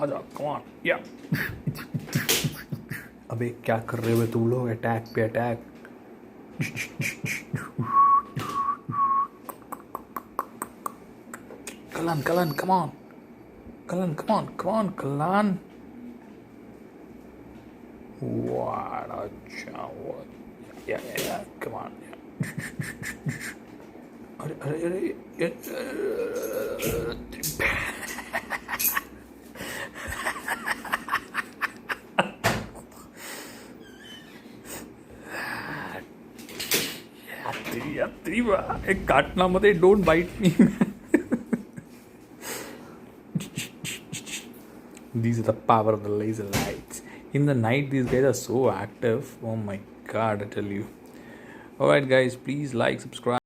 आजा कमान या अबे क्या कर रहे हो तुम लोग अटैक पे अटैक कलन कलन कमान कलन कमान कमान कलन what a chawat yeah come on अरे अरे यात्री एक काटण्यामध्ये don't bite me These are the power of the laser lights. In the night, these guys are so active. Oh my god, I tell you. Alright, guys, please like, subscribe.